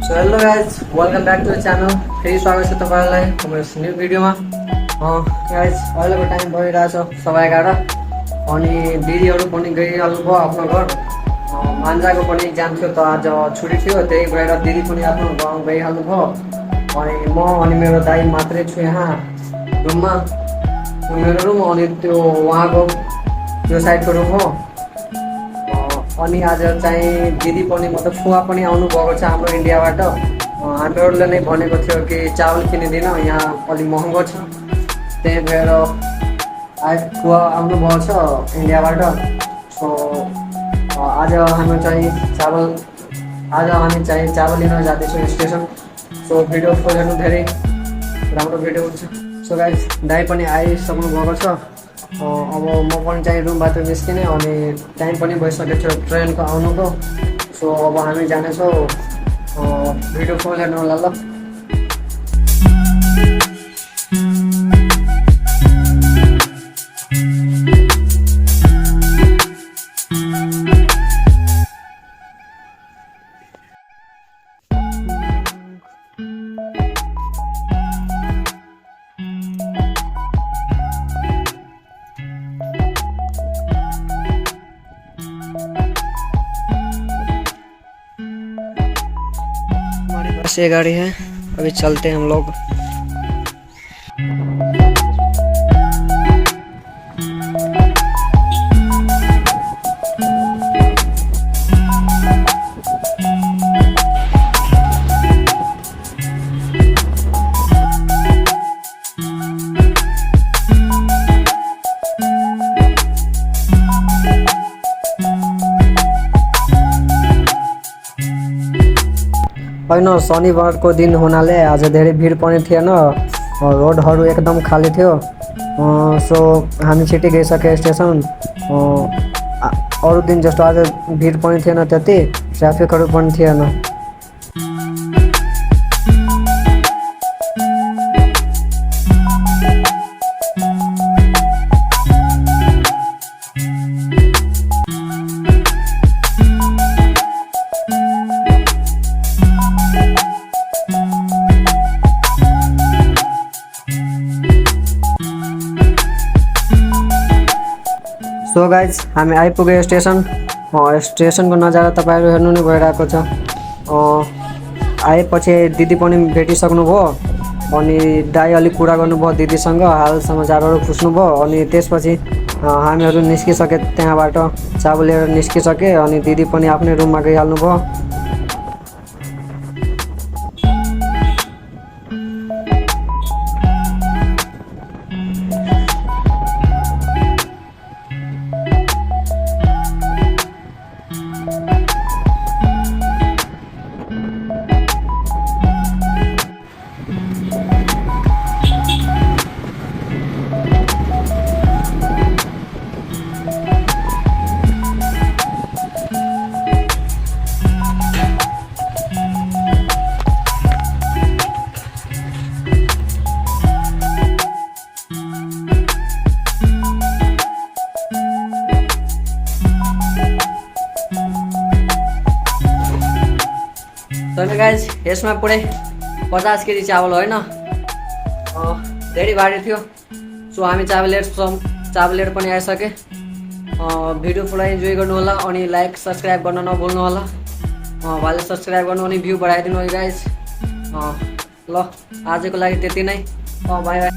So hello guys, welcome back to the channel. फेरि स्वागत छ तपाईहरुलाई हाम्रो न्यू भिडियोमा। गाइस अहिलेको टाइम भइरहेछ 11:30 अनि दिदीहरु पनि गइहाल्नु भयो आफ्नो घर। मान्जाको पनि एक्जाम थियो त आज छुट्टी थियो, त्यही भएर दिदी पनि आफ्नो गाउँ गइहाल्नु भयो। अनि म अनि मेरो दाइ मात्रै छु यहाँ रुममा। मेरो रुम अनि त्यो उहाँको त्यो साइडको रुम हो। अनि आज चाहिँ दिदी पनि मतलब फुवा पनि आउनु भएको छ हाम्रो इन्डियाबाट। हामीहरूले नै भनेको थियो कि चावल किनिदिन, यहाँ अलि महँगो छ, त्यही भएर फुवा आउनु भएको छ इन्डियाबाट। सो आज हामी चाहिँ चावल लिन जाँदैछौँ स्टेसन। सो भिडियो खोल्नु धेरै राम्रो भिडियो हुन्छ। सो गाइस दाइ पनि आइसक्नु भएको छ। अब म पनि चाहिँ रुमबाट निस्किने अनि टाइम पनि भइसकेको थियो ट्रेनको आउनुको। सो अब हामी जानेछौँ, भिडियो कल हेर्नु होला ल। ये गाड़ी है, अभी चलते हैं हम लोग। होइन शनिबारको दिन हुनाले आज धेरै भिड पनि थिएन, रोडहरू एकदम खाली थियो। सो हामी छिटै गइसके स्टेसन। अरू दिन जस्तो आज भिड पनि थिएन, त्यति ट्राफिकहरू पनि थिएन। सो गाइज हामी आइपुगे स्टेसन। स्टेसनको नजारा तपाईहरु हेर्नु नै भइरहेको छ। आएपछि दिदी पनि भेटिसक्नु भयो अनि दाइ अलिक कुरा गर्नुभयो दिदीसँग, हाल समाचारहरू पुछ्नुभयो। अनि त्यसपछि हामीहरू निस्किसके त्यहाँबाट, चावल लिएर निस्किसके अनि दिदी पनि आफ्नै रुममा गइहाल्नु भयो। गाइज यसमा पुरै 50 केजी चावल होइन, धेरै भारी थियो। सो हामी चावल लिएर पनि आइसके। भिडियो पुरा इन्जोय गर्नु होला अनि लाइक सब्सक्राइब गर्न नभुल्नु होला। भाइले सब्सक्राइब गर्नु अनि भ्यू बढाइदिनु है गाइज। ल आजको लागि त्यति नै, बाई बाई।